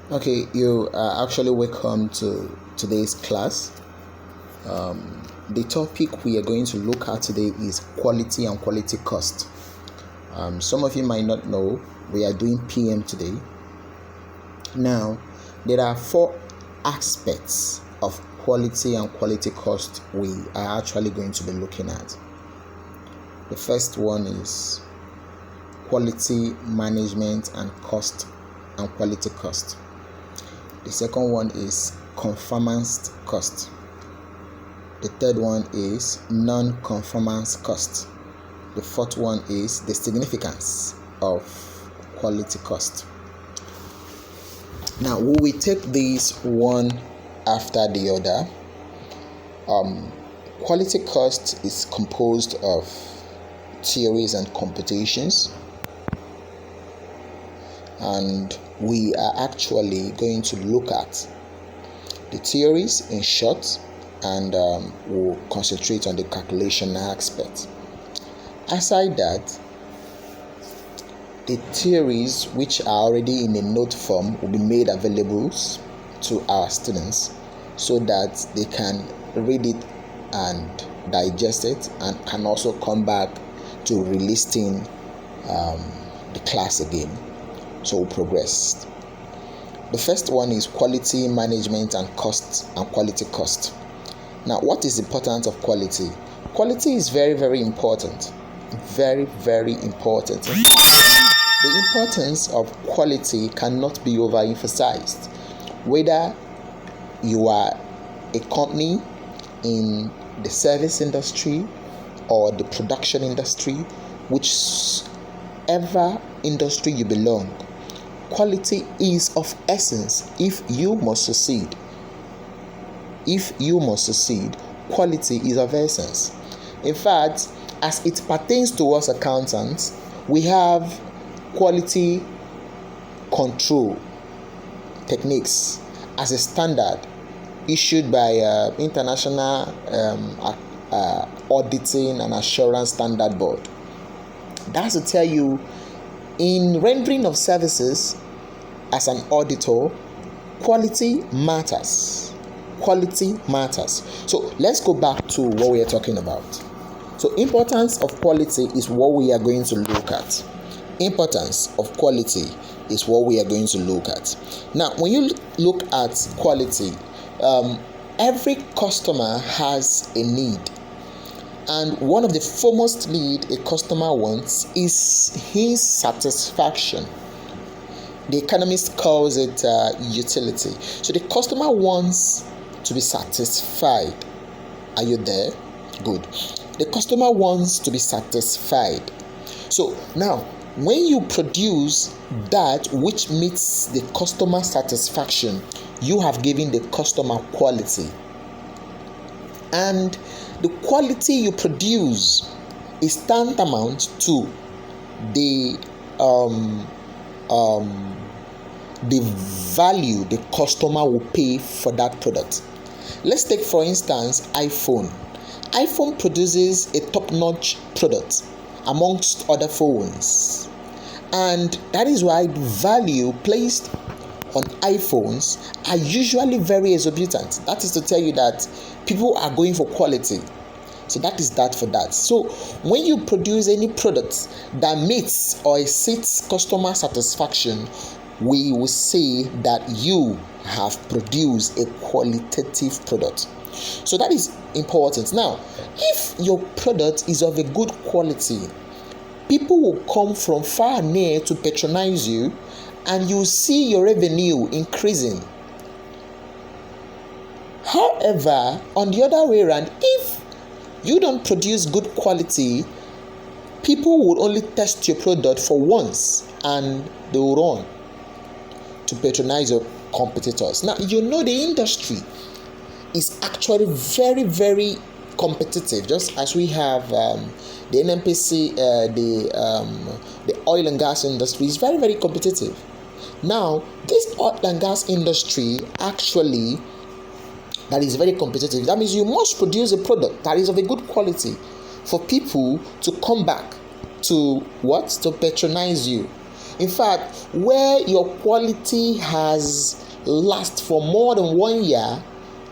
Okay, you are actually welcome to today's class. The topic we are going to look at today is quality and quality cost. Some of you might not know we are doing PM today. Now, there are four aspects of quality and quality cost we are actually going to be looking at. The first one is quality management and cost and quality cost. The second one is conformance cost. The third one is non-conformance cost. The fourth one is the significance of quality cost. Now, we will take these one after the other. Quality cost is composed of theories and computations, and we are actually going to look at the theories in short, and we'll concentrate on the calculation aspect. Aside that, the theories which are already in a note form will be made available to our students so that they can read it and digest it, and can also come back to relisting the class again. So we'll progress. The first one is quality management and cost and quality cost. Now, what is the importance of quality? Quality is very, very important. Very, very important. The importance of quality cannot be overemphasized. Whether you are a company in the service industry or the production industry, whichever industry you belong, quality is of essence if you must succeed. If you must succeed, quality is of essence. In fact, as it pertains to us accountants, we have quality control techniques as a standard issued by International Auditing and Assurance Standard Board. That's to tell you, in rendering of services as an auditor, quality matters. Quality matters. So let's go back to what we are talking about. So importance of quality is what we are going to look at. Importance of quality is what we are going to look at. Now, when you look at quality, every customer has a need. And one of the foremost need a customer wants is his satisfaction. The economist calls it utility. So the customer wants to be satisfied. Are you there? Good. The customer wants to be satisfied. So now, when you produce that which meets the customer satisfaction, you have given the customer quality. And the quality you produce is tantamount to the value the customer will pay for that product. Let's take, for instance, iPhone. iPhone produces a top-notch product amongst other phones, and that is why the value placed on iPhones are usually very exorbitant. That is to tell you that people are going for quality. So that is that for that. So when you produce any product that meets or exceeds customer satisfaction, we will say that you have produced a qualitative product. So that is important. Now, if your product is of a good quality, people will come from far and near to patronize you, and you see your revenue increasing. However, on the other way around, if you don't produce good quality, people will only test your product for once and they will run to patronize your competitors. Now, you know the industry is actually very, very competitive, just as we have the NNPC, the oil and gas industry is very, very competitive. Now, this oil and gas industry actually that is very competitive. That means you must produce a product that is of a good quality for people to come back to what? To patronize you. In fact, where your quality has lasted for more than 1 year,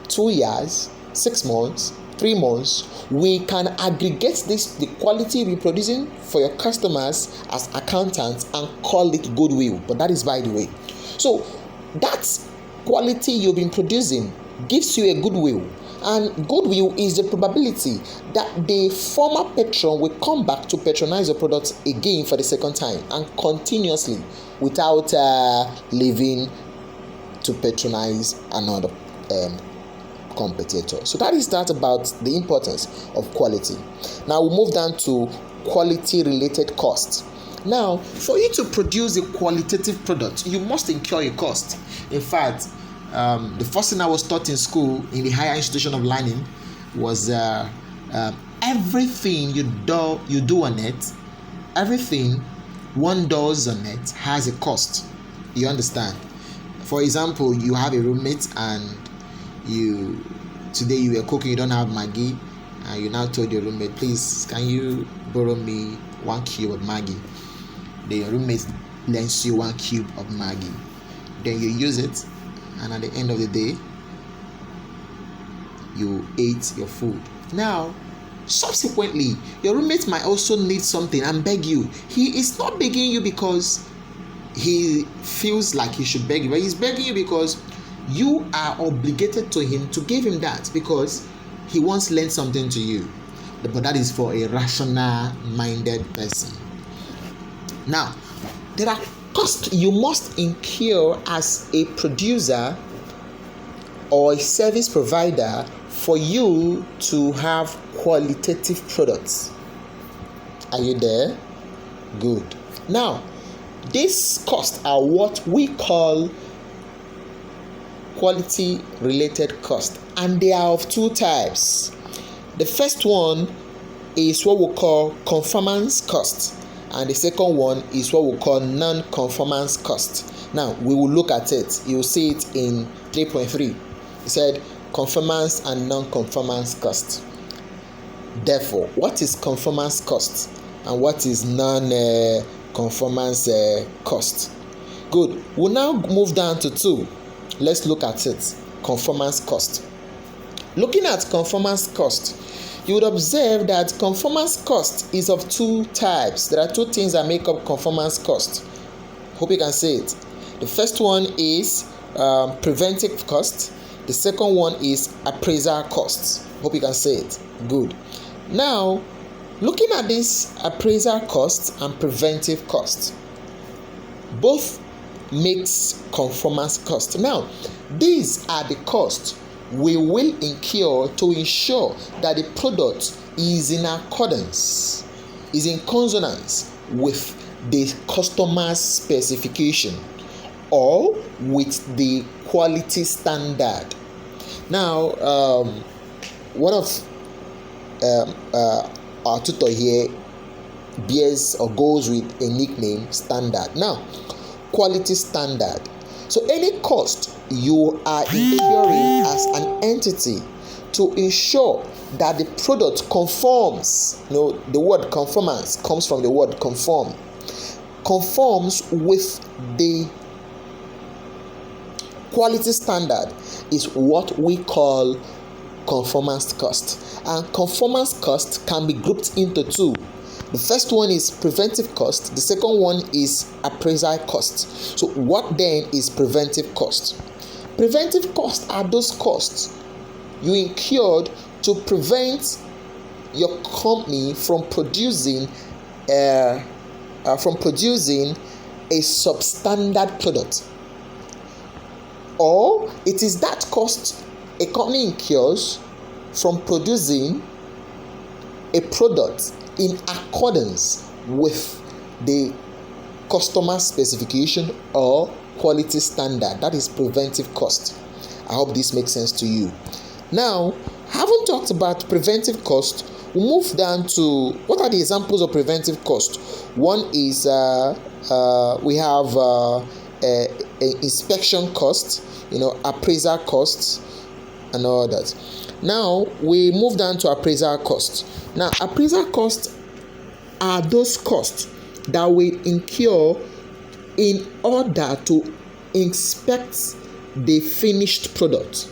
2 years, 6 months, 3 months, we can aggregate the quality you're producing for your customers as accountants and call it goodwill. But that is by the way. So that quality you've been producing gives you a goodwill. And goodwill is the probability that the former patron will come back to patronize your product again for the second time and continuously without leaving to patronize another competitor. So that is that about the importance of quality. Now we move down to quality related costs. Now, for you to produce a qualitative product, you must incur a cost. In fact, the first thing I was taught in school, in the higher institution of learning, was everything you do on it, everything one does on it has a cost. You understand? For example, you have a roommate and today you were cooking, you don't have Maggi, and you now told your roommate, please, can you borrow me 1 cube of Maggi? Then your roommate lends you 1 cube of Maggi. Then you use it, and at the end of the day, you ate your food. Now, subsequently, your roommate might also need something and beg you. He is not begging you because he feels like he should beg you, but he's begging you because you are obligated to him to give him that because he once lent something to you. But that is for a rational minded person. Now, there are costs you must incur as a producer or a service provider for you to have qualitative products. Are you there? Good. Now, these costs are what we call quality related costs, and they are of two types. The first one is what we call conformance cost, and the second one is what we call non-conformance cost. Now we will look at it. You'll see it in 3.3. It said conformance and non-conformance cost. Therefore, what is conformance cost and what is non-conformance cost? Good. We'll now move down to 2. Let's look at it. Conformance cost. Looking at conformance cost, you would observe that conformance cost is of 2 types. There are 2 things that make up conformance cost. Hope you can see it. The first one is preventive cost. The second one is appraisal costs. Hope you can see it. Good. Now, looking at this appraisal costs and preventive costs, both makes conformance cost. Now, these are the costs we will incur to ensure that the product is in accordance, is in consonance with the customer's specification or with the quality standard. Now, one of our tutor here bears or goes with a nickname standard. Now, quality standard. So any cost you are incurring as an entity to ensure that the product conforms, the word conformance comes from the word conform, conforms with the quality standard is what we call conformance cost. And conformance cost can be grouped into 2. The first one is preventive cost. The second one is appraisal cost. So what then is preventive cost? Preventive costs are those costs you incurred to prevent your company from producing a substandard product, or it is that cost a company incurs from producing a product in accordance with the customer specification or quality standard. That is preventive cost. I hope this makes sense to you. Now, having talked about preventive cost, we move down to what are the examples of preventive cost. One is we have inspection cost, appraisal costs, and all that. Now we move down to appraisal costs. Now, appraisal costs are those costs that we incur in order to inspect the finished product.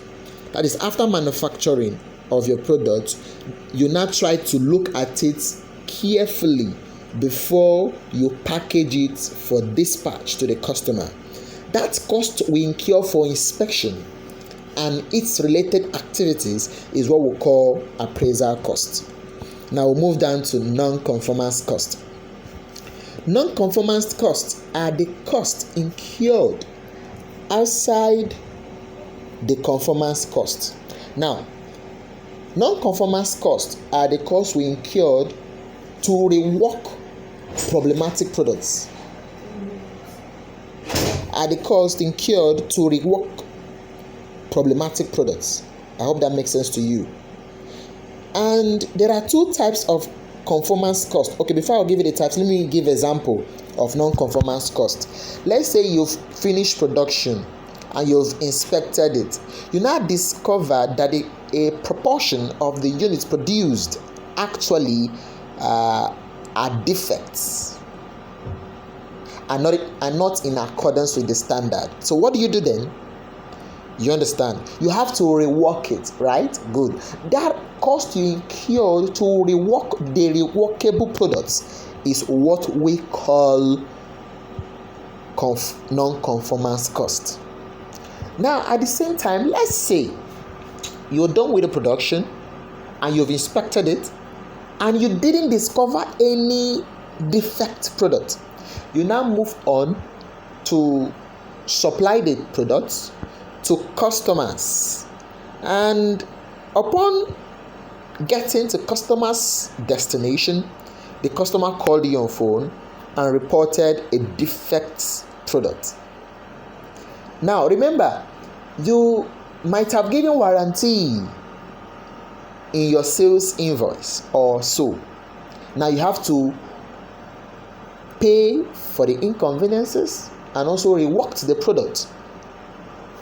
That is, after manufacturing of your product, you now try to look at it carefully before you package it for dispatch to the customer. That cost we incur for inspection and its related activities is what we call appraisal cost. Now we'll move down to non-conformance cost. Non-conformance costs are the costs incurred outside the conformance cost. Now, non-conformance costs are the costs we incurred to rework problematic products. Are the costs incurred to rework problematic products. I hope that makes sense to you. And there are two types of conformance cost. Okay, before I give you the types, let me give example of non-conformance cost. Let's say you've finished production and you've inspected it. You now discover that a proportion of the units produced actually are defects, are not in accordance with the standard. So what do you do then? You understand? You have to rework it, right? Good. That cost you incurred to rework the reworkable products is what we call non-conformance cost. Now, at the same time, let's say you're done with the production and you've inspected it and you didn't discover any defect product. You now move on to supply the products to customers, and upon getting to customer's destination, the customer called you on phone and reported a defect product. Now remember, you might have given warranty in your sales invoice or so. Now you have to pay for the inconveniences and also rework the product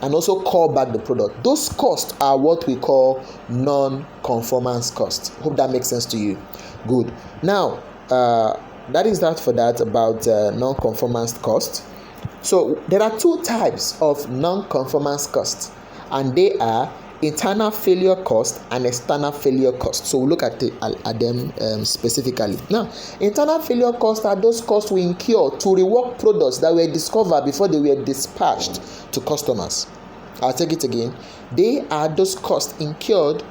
and also call back the product. Those costs are what we call non-conformance cost. Hope that makes sense to you. Good. Now that is that for that about non-conformance cost. So there are two types of non-conformance cost, and they are internal failure cost and external failure cost. So we'll look at them specifically. Now, internal failure costs are those costs we incur to rework products that were discovered before they were dispatched to customers. I'll take it again. They are those costs incurred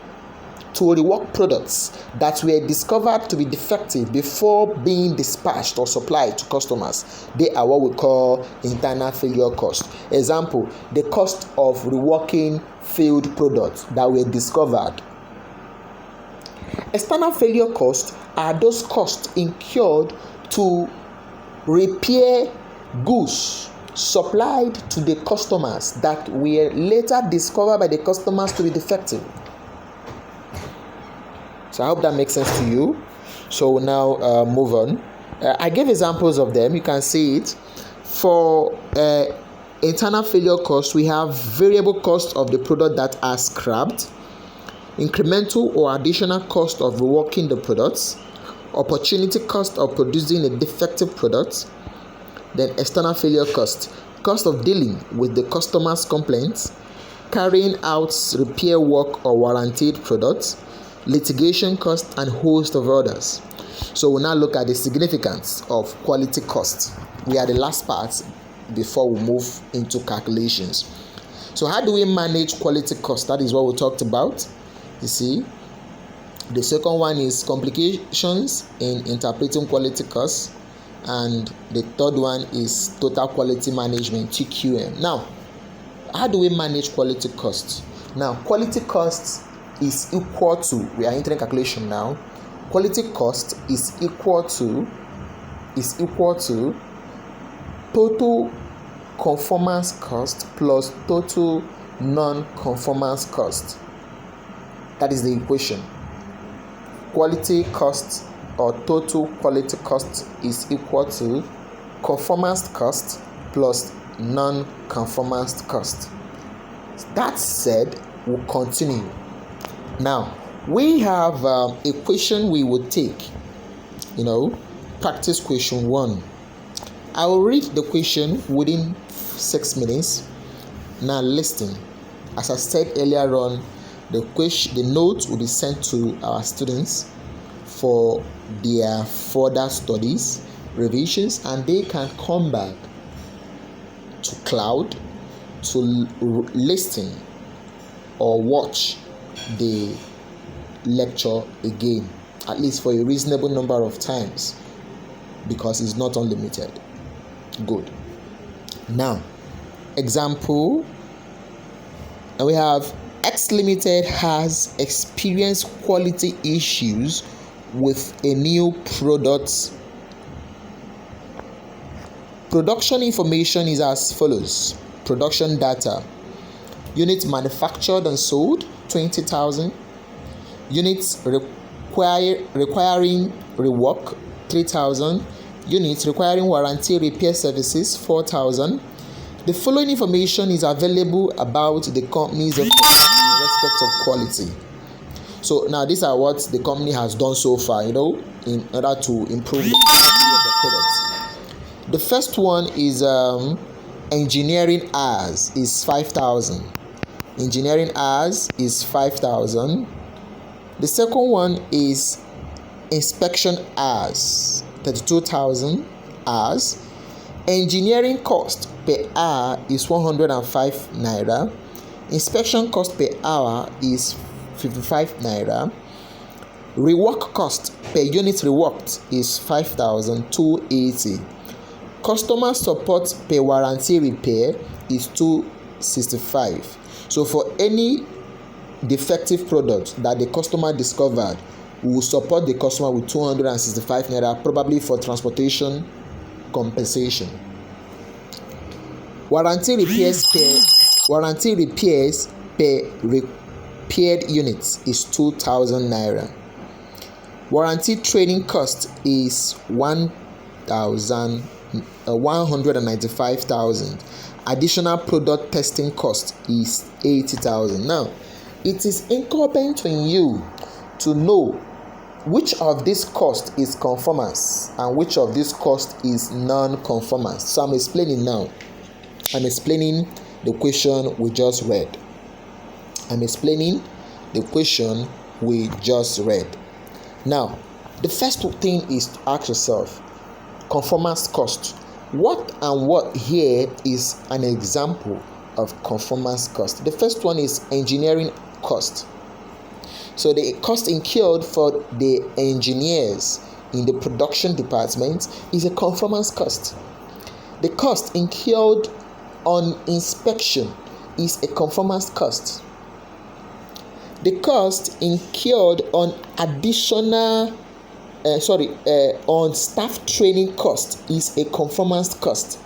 to rework products that were discovered to be defective before being dispatched or supplied to customers. They are what we call internal failure cost. Example, the cost of reworking failed products that were discovered. External failure costs are those costs incurred to repair goods supplied to the customers that were later discovered by the customers to be defective. So I hope that makes sense to you. So we'll now move on. I gave examples of them. You can see it. For internal failure cost, we have variable cost of the product that are scrapped, incremental or additional cost of reworking the products, opportunity cost of producing a defective product, then external failure cost of dealing with the customer's complaints, carrying out repair work or warranted products, litigation cost, and host of others. So we'll now look at the significance of quality cost. We are the last part before we move into calculations. So how do we manage quality cost? That is what we talked about. You see, the second one is complications in interpreting quality cost, and the third one is total quality management, TQM. Now, how do we manage quality cost? Now, quality cost is equal to, we are entering calculation now. Quality cost is equal to total conformance cost plus total non-conformance cost. That is the equation. Quality cost or total quality cost is equal to conformance cost plus non-conformance cost. That said, we'll continue. Now, we have a question we would take, practice question 1. I will read the question within 6 minutes. Now listen. As I said earlier on, the notes will be sent to our students for their further studies, revisions, and they can come back to cloud to listen or watch the lecture again, at least for a reasonable number of times, because it's not unlimited. Good. Now, example, and we have X Limited has experienced quality issues with a new product. Production information is as follows. Production data: units manufactured and sold 20,000, units requiring rework 3,000, units requiring warranty repair services 4,000. The following information is available about the company's efforts in respect of quality. So now these are what the company has done so far, in order to improve the quality of the product. The first one is engineering hours is 5,000. Engineering hours is 5,000. The second one is inspection hours, 32,000 hours. Engineering cost per hour is 105 naira. Inspection cost per hour is 55 naira. Rework cost per unit reworked is 5,280. Customer support per warranty repair is 265. So for any defective product that the customer discovered, we will support the customer with 265 naira, probably for transportation compensation. Warranty repairs per repaired units is 2,000 naira. Warranty training cost is 195,000. Additional product testing cost is 80,000. Now, it is incumbent on you to know which of this cost is conformance and which of this cost is non-conformance. So I'm explaining now. I'm explaining the question we just read. Now, the first thing is to ask yourself, conformance cost. What and what here is an example of conformance cost? The first one is engineering cost. So the cost incurred for the engineers in the production department is a conformance cost. The cost incurred on inspection is a conformance cost. The cost incurred on on staff training cost is a conformance cost.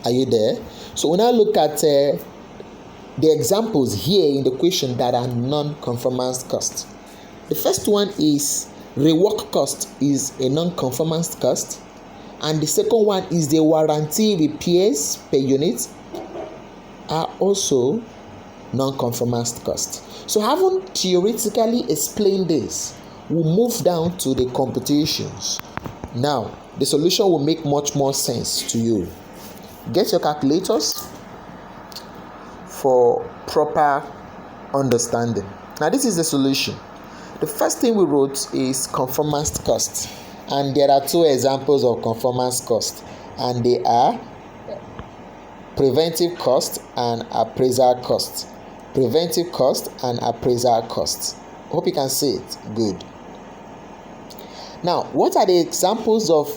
Are you there? So we now look at the examples here in the question that are non-conformance cost. The first one is rework cost is a non-conformance cost, and the second one is the warranty repairs per unit are also non-conformance cost. So having theoretically explained this, we'll move down to the computations. Now, the solution will make much more sense to you. Get your calculators for proper understanding. Now, this is the solution. The first thing we wrote is conformance cost, and there are two examples of conformance cost, and they are preventive cost and appraisal cost. Preventive cost and appraisal cost. Hope you can see it. Good. Now, what are the examples of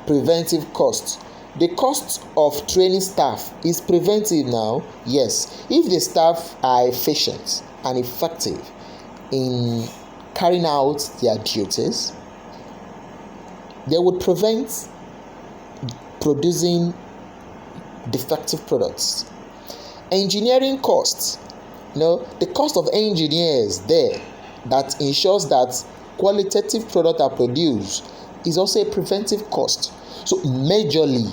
preventive cost? The cost of training staff is preventive now. Yes, if the staff are efficient and effective in carrying out their duties, they would prevent producing defective products. Engineering costs, the cost of engineers there that ensures that qualitative products are produced is also a preventive cost. So majorly,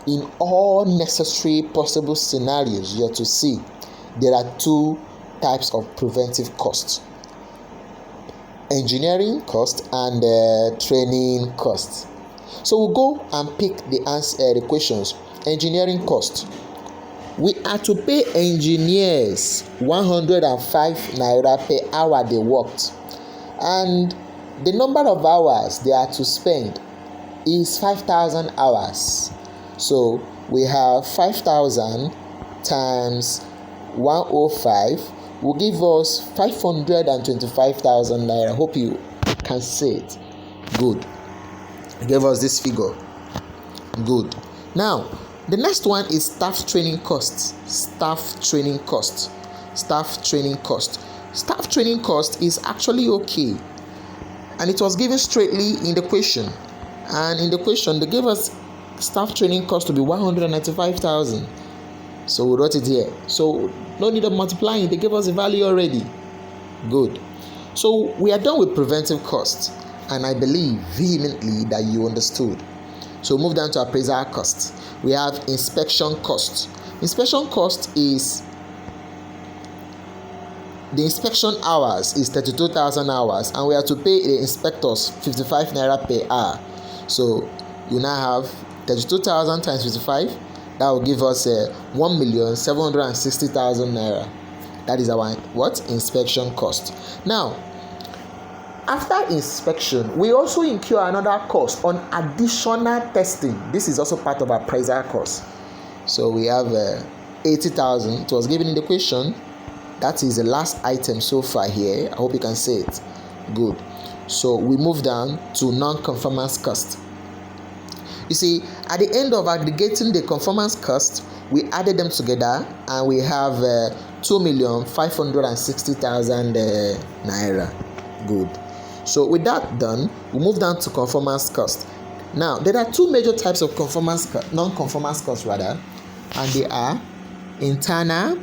in all necessary possible scenarios you have to see, there are two types of preventive costs: engineering cost and training cost. So we'll go and pick the answer, the questions. Engineering cost. We are to pay engineers 105 naira per hour they worked, and the number of hours they are to spend is 5,000 hours. So we have 5,000 times 105 will give us 525,000 naira. Hope you can see it. Good. Give us this figure. Good. Now, the next one is staff training costs. Staff training cost. Staff training cost. Staff training cost is actually okay, and it was given straightly in the question. And in the question, they gave us staff training cost to be 195,000. So we wrote it here. So no need of multiplying. They gave us the value already. Good. So we are done with preventive costs, and I believe vehemently that you understood. So move down to appraisal costs. We have inspection cost. Inspection cost is the inspection hours is 32,000 hours, and we have to pay the inspectors 55 naira per hour. So you now have 32,000 times 55. That will give us 1,760,000 naira. That is our inspection cost. Now, after inspection, we also incur another cost on additional testing. This is also part of our appraisal cost. So we have 80,000. It was given in the question. That is the last item so far here. I hope you can see it. Good. So we move down to non-conformance cost. You see, at the end of aggregating the conformance cost, we added them together and we have 2,560,000 naira. Good. So with that done, we move down to conformance cost. Now, there are two major types of non-conformance costs rather, and they are internal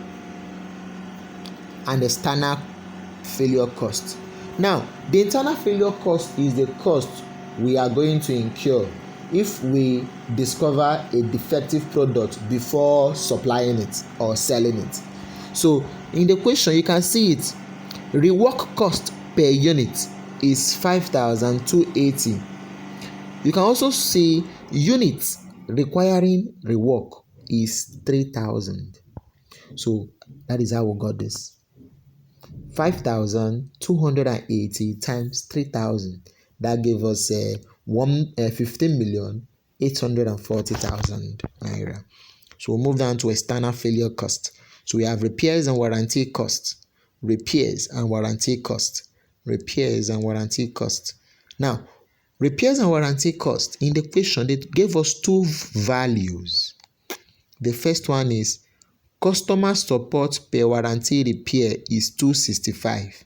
and external failure cost. Now, the internal failure cost is the cost we are going to incur if we discover a defective product before supplying it or selling it. So in the question you can see it. Rework cost per unit is 5,280. You can also see units requiring rework is 3,000. So that is how we got this. 5,280 times 3,000. That gave us 15,840,000 naira. So we'll move down to external failure cost. So we have repairs and warranty cost. Repairs and warranty cost. Repairs and warranty cost. Now, repairs and warranty cost, in the question, they gave us two values. The first one is customer support per warranty repair is 265.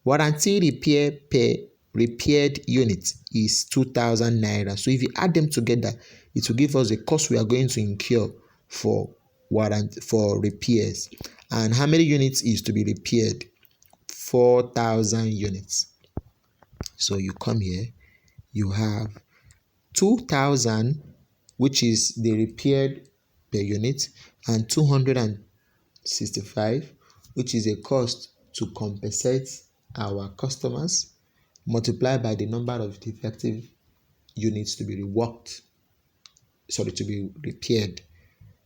Warranty repair per repaired unit is 2,000 naira. So if you add them together, it will give us the cost we are going to incur for repairs. And how many units is to be repaired? 4,000 units. So you come here, you have 2,000, which is the repaired per unit, and 265, which is a cost to compensate our customers, multiplied by the number of defective units to be to be repaired.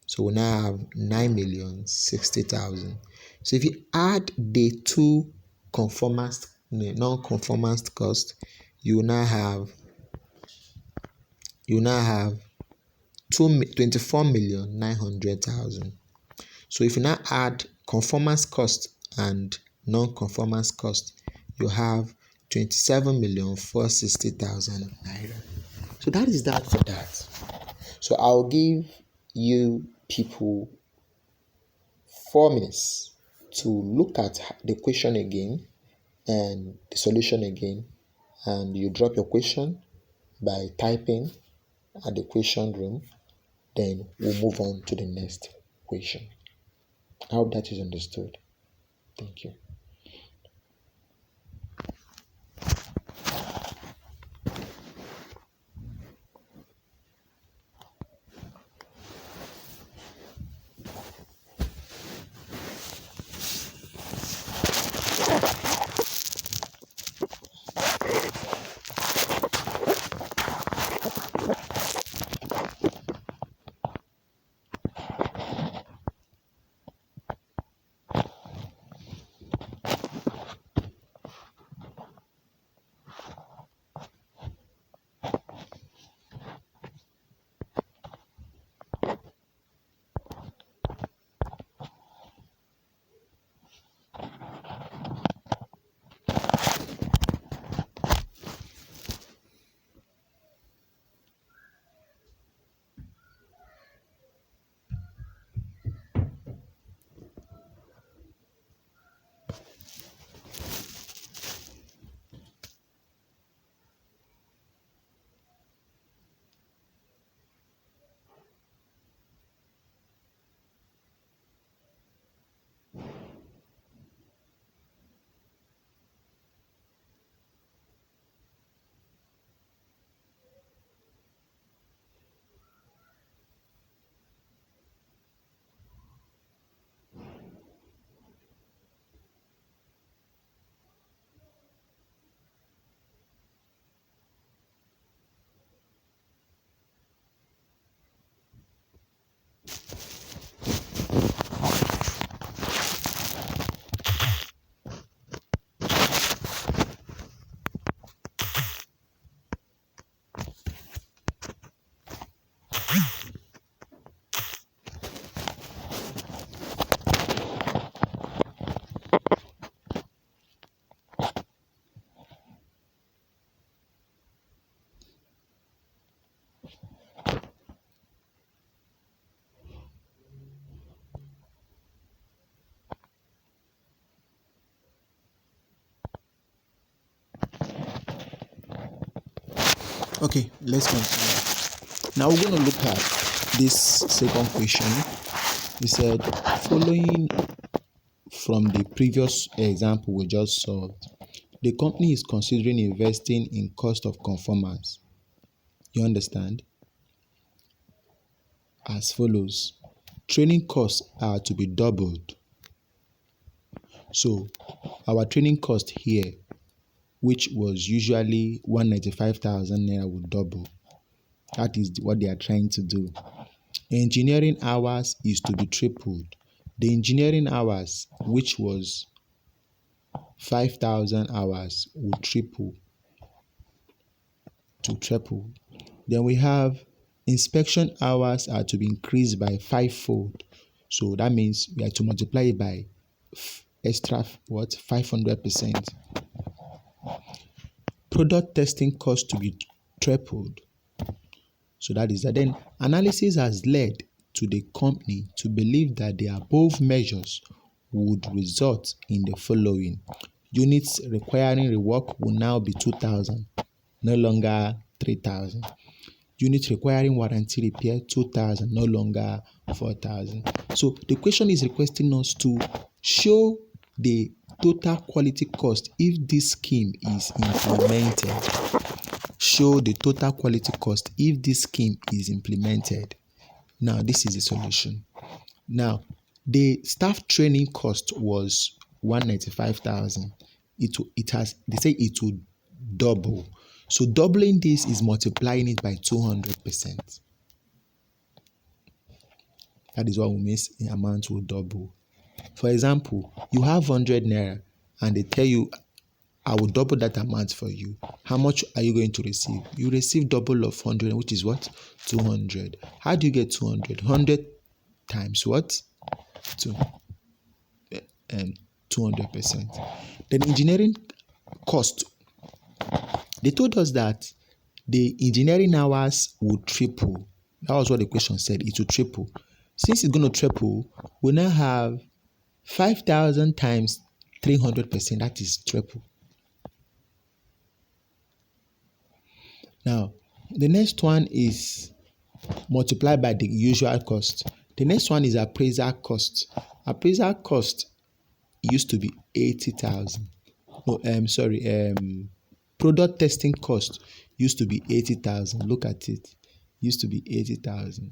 So we now have 9,060,000. So if you add the two non-conformance cost, you now have 24,900,000. So if you now add conformance cost and non-conformance cost, you have 27,460,000 naira. So that is that for that. So I'll give you people 4 minutes to look at the question again and the solution again, and you drop your question by typing at the question room. Then we'll move on to the next question. I hope that is understood. Thank you. Okay, let's continue. Now we're going to look at this second question. We said, following from the previous example we just solved, the company is considering investing in cost of conformance. You understand? As follows. Training costs are to be doubled. So our training cost here, which was usually 195,000 naira, would double. That is what they are trying to do. Engineering hours is to be tripled. The engineering hours, which was 5,000 hours, will triple to triple. Then we have inspection hours are to be increased by 5-fold. So that means we have to multiply it by extra 500%. Product testing cost to be tripled. So that is that. Then analysis has led to the company to believe that the above measures would result in the following. Units requiring rework will now be 2,000, no longer 3,000. Units requiring warranty repair, 2,000, no longer 4,000. So the question is requesting us to show the total quality cost if this scheme is implemented. Show the total quality cost if this scheme is implemented. Now, this is the solution. Now, the staff training cost was 195,000. They say it will double. So doubling this is multiplying it by 200%. That is what we mean the amount will double. For example, you have 100 naira and they tell you, I will double that amount for you. How much are you going to receive? You receive double of 100, which is what? 200. How do you get 200? 100 times what? 2. And 200%. Then engineering cost. They told us that the engineering hours would triple. That was what the question said. It will triple. Since it's going to triple, we now have 5,000 times 300%. That is triple. Now, the next one is multiplied by the usual cost. The next one is appraisal cost. Appraisal cost used to be 80,000. Product testing cost used to be 80,000. Look at it. Used to be 80,000.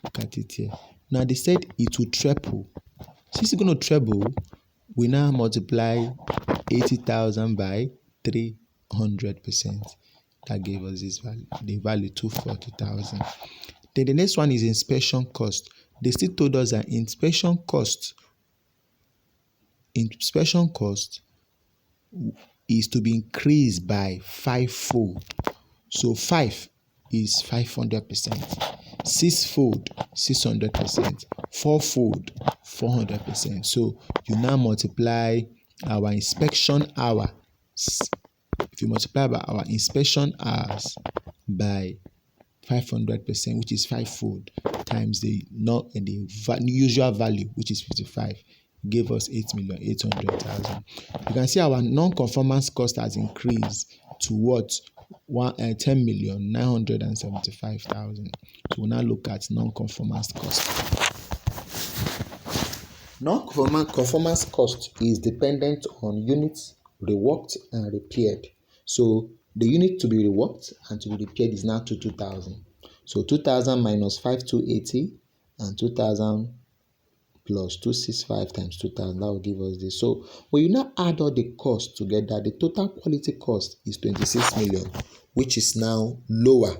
Look at it here. Now they said it will triple. Since it's going to treble, we now multiply 80,000 by 300%. That gave us this value, the value 240,000. Then the next one is inspection cost. They still told us that inspection cost is to be increased by 5-fold. So 5 is 500%, 6-fold 600%, 4-fold 400%. So you now multiply our inspection hours. If you multiply by our inspection hours by 500%, which is 5-fold, times the usual value, which is 55, gave us 8,800,000. You can see our non-conformance cost has increased to what? 10,975,000. So we'll now look at non-conformance cost. Non-conformance cost is dependent on units reworked and repaired. So the unit to be reworked and to be repaired is now 2,000. So 2,000 minus 5,280 and 2,000 plus 265 times 2,000, that will give us this. So when you now add all the costs together, the total quality cost is 26 million, which is now lower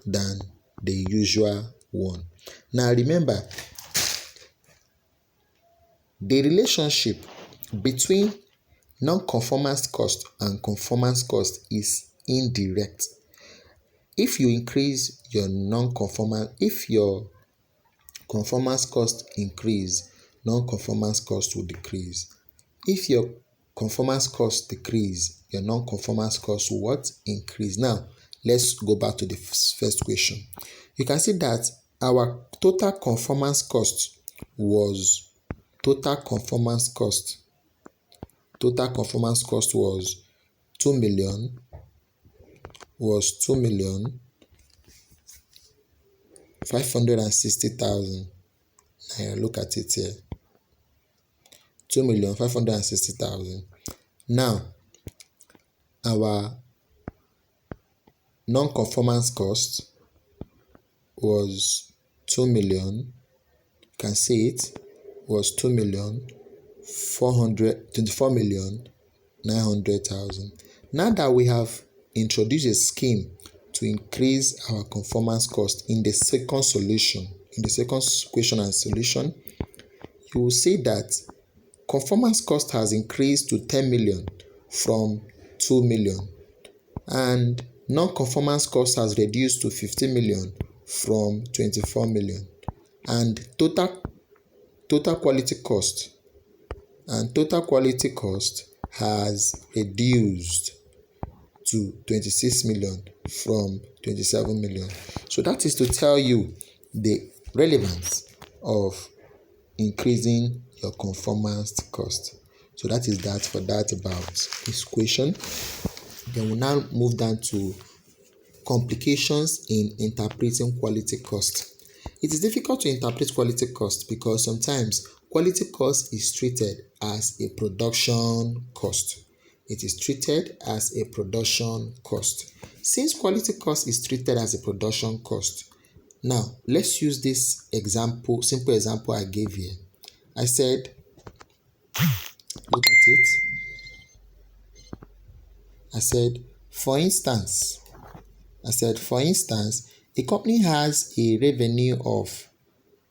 than the usual one. Now remember, the relationship between non-conformance cost and conformance cost is indirect. If you increase your if your conformance cost increase, non-conformance cost will decrease. If your conformance cost decrease, your non-conformance cost will what? Increase. Now, let's go back to the first question. You can see that our total conformance cost was was 2,000,000 was 2,560,000. Look at it here. 2,560,000. Now, our non-conformance cost was 2 million. You can see it was 2,424,900,000. Now that we have introduced a scheme to increase our conformance cost in the second solution, in the second question and solution, you will see that conformance cost has increased to 10 million from 2 million, and non-conformance cost has reduced to 15 million from 24 million, and total quality cost has reduced to 26 million from 27 million. So that is to tell you the relevance of increasing your conformance cost. So that is that for that about this question. Then we'll now move down to complications in interpreting quality cost. It is difficult to interpret quality cost because sometimes quality cost is treated as a production cost. It is treated as a production cost. Since quality cost is treated as a production cost, now let's use this example, simple example I gave here. I said, look at it. I said, for instance, a company has a revenue of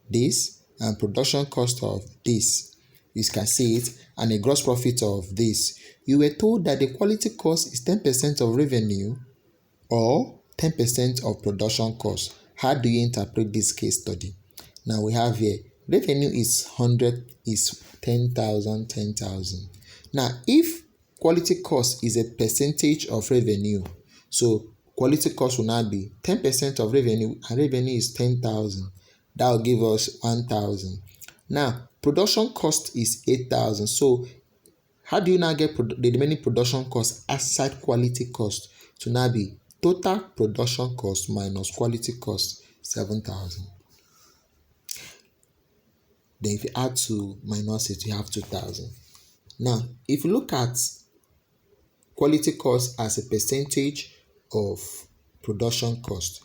this and production cost of this. You can see it, and a gross profit of this. You were told that the quality cost is 10% of revenue or 10% of production cost. How do you interpret this case study? Now we have here, revenue is 100, is 10,000, 10,000. Now, if quality cost is a percentage of revenue, so quality cost will now be 10% of revenue, and revenue is 10,000. That will give us 1,000. Now, production cost is 8,000. So, how do you now get the remaining production cost aside quality cost to now be total production cost minus quality cost 7,000? Then if you add to minus it, you have 2,000. Now, if you look at quality cost as a percentage of production cost,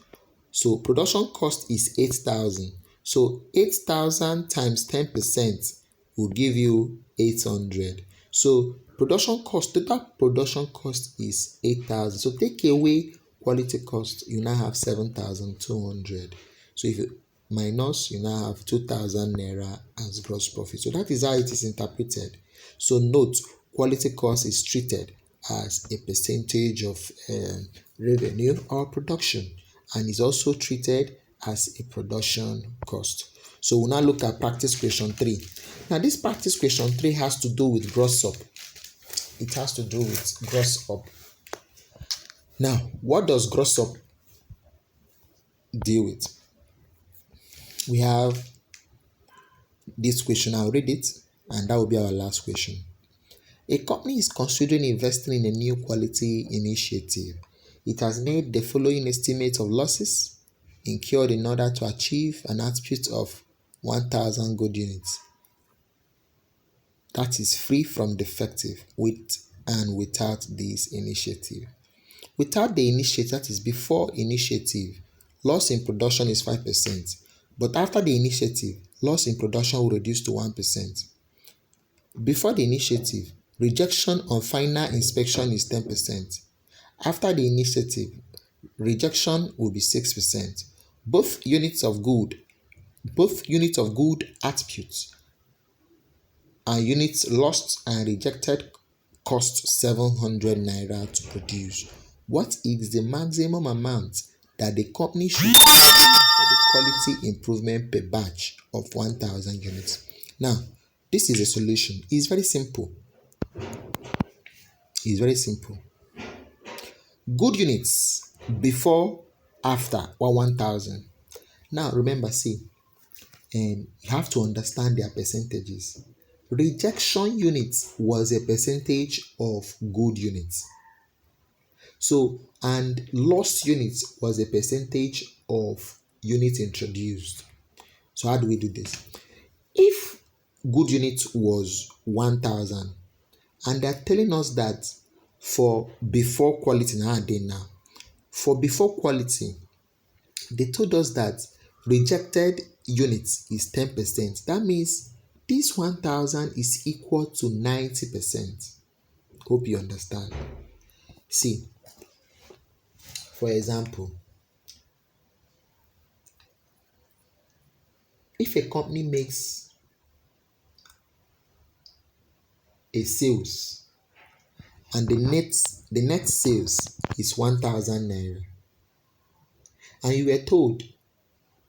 so production cost is 8,000. So 8,000 times 10% will give you 800. So production cost, total production cost is 8,000. So take away quality cost, you now have 7,200. So if you minus, you now have 2,000 naira as gross profit. So that is how it is interpreted. So note, quality cost is treated as a percentage of revenue or production, and is also treated as a production cost. So we'll now look at practice question 3. Now this practice question 3 has to do with gross up. It has to do with gross up. Now, what does gross up deal with? We have this question. I'll read it, and that will be our last question. A company is considering investing in a new quality initiative. It has made the following estimate of losses incurred in order to achieve an output of 1,000 good units. That is free from defective, with and without this initiative. Without the initiative, that is before initiative, loss in production is 5%. But after the initiative, loss in production will reduce to 1%. Before the initiative, rejection on final inspection is 10%. After the initiative, rejection will be 6%. Both units of good attributes and units lost and rejected cost 700 naira to produce. What is the maximum amount that the company should pay for the quality improvement per batch of 1,000 units? Now, this is a solution. It's very simple. Good units before, after 1,000. Now remember, you have to understand their percentages. Rejection units was a percentage of good units. So, and lost units was a percentage of units introduced. So how do we do this? If good unit was 1,000 and they're telling us that for before quality, for before quality, they told us that rejected units is 10%. That means this 1,000 is equal to 90%. Hope you understand. See, for example, if a company makes a sales and the net sales is 1,000 naira, and you were told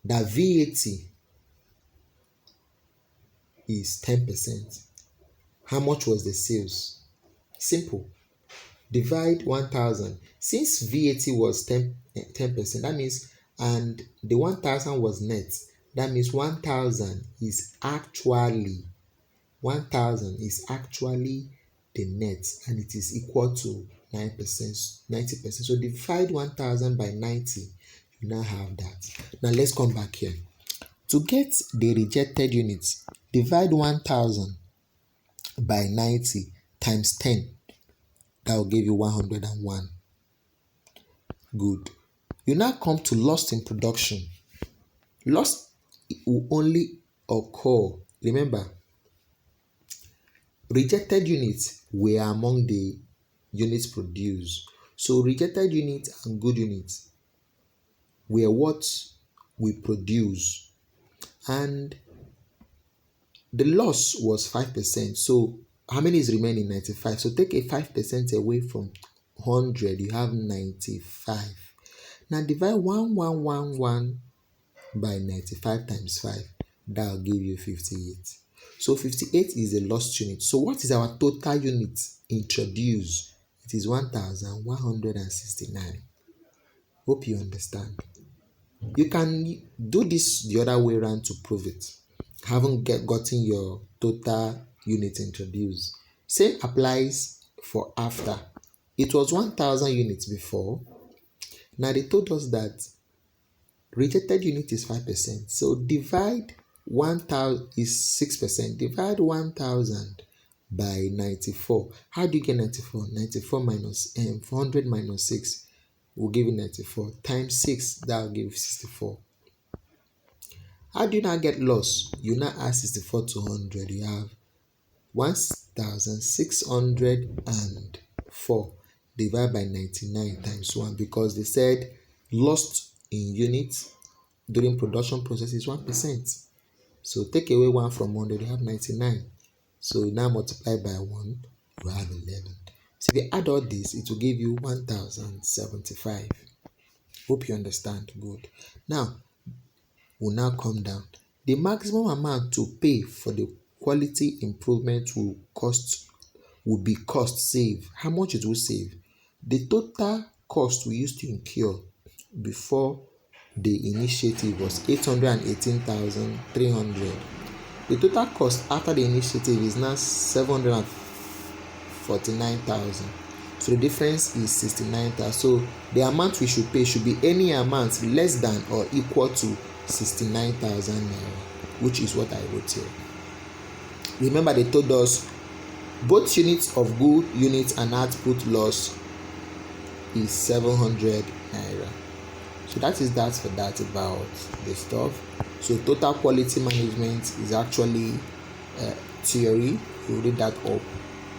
that VAT is 10%, how much was the sales? Simple. Divide 1,000. Since VAT was 10%, that means, and the 1,000 was net, that means 1,000 is actually the net, and it is equal to 9%, 90%. So divide 1,000 by 90, you now have that. Now let's come back here. To get the rejected units, divide 1,000 by 90 times 10. That will give you 101. Good. You now come to lost in production. Lost will only occur. Remember, rejected units were among the units produced. So rejected units and good units were what we produce. And the loss was 5%. So how many is remaining? 95. So take a 5% away from 100, you have 95. Now divide 1111 by 95 times 5. That will give you 58. So 58 is a lost unit. So what is our total units introduced? It is 1,169. Hope you understand. You can do this the other way around to prove it. Haven't gotten your total units introduced. Same applies for after. It was 1,000 units before. Now they told us that rejected unit is 5%. So divide 1,000 is 6%. Divide 1,000 by 94. How do you get 94? 94 minus 400 minus 6 will give you 94. Times 6, that will give you 64. How do you now get loss? You now add 64 to 100. You have 1,604 divided by 99 times 1, because they said lost in units during production process is 1%. So take away 1 from 100, you have 99. So now multiply by 1, you have 11. So if you add all this, it will give you 1,075. Hope you understand. Good. Now, we'll now come down. The maximum amount to pay for the quality improvement will be cost save. How much it will save? The total cost we used to incur before the initiative was 818,300. The total cost after the initiative is now 749,000. So the difference is 69,000. So the amount we should pay should be any amount less than or equal to 69,000 naira, which is what I wrote here. Remember, they told us both units of good units and output loss is 700 naira. So that is that for that about the stuff. So total quality management is actually theory. You read that up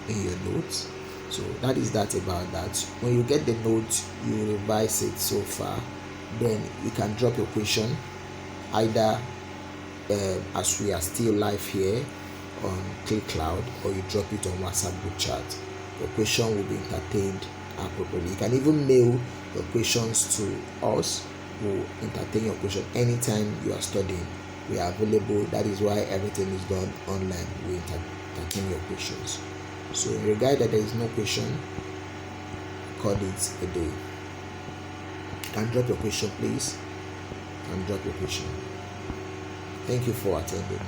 in your notes. So that is that about that. When you get the notes, you revise it so far. Then you can drop your question either as we are still live here on ClickCloud, or you drop it on WhatsApp group chat. Your question will be entertained appropriately. You can even mail your questions to us. We'll entertain your question anytime you are studying. We are available. That is why everything is done online. We entertain your questions. So in regard that there is no question, call it a day. Can drop your question, please. Can drop your question. Thank you for attending.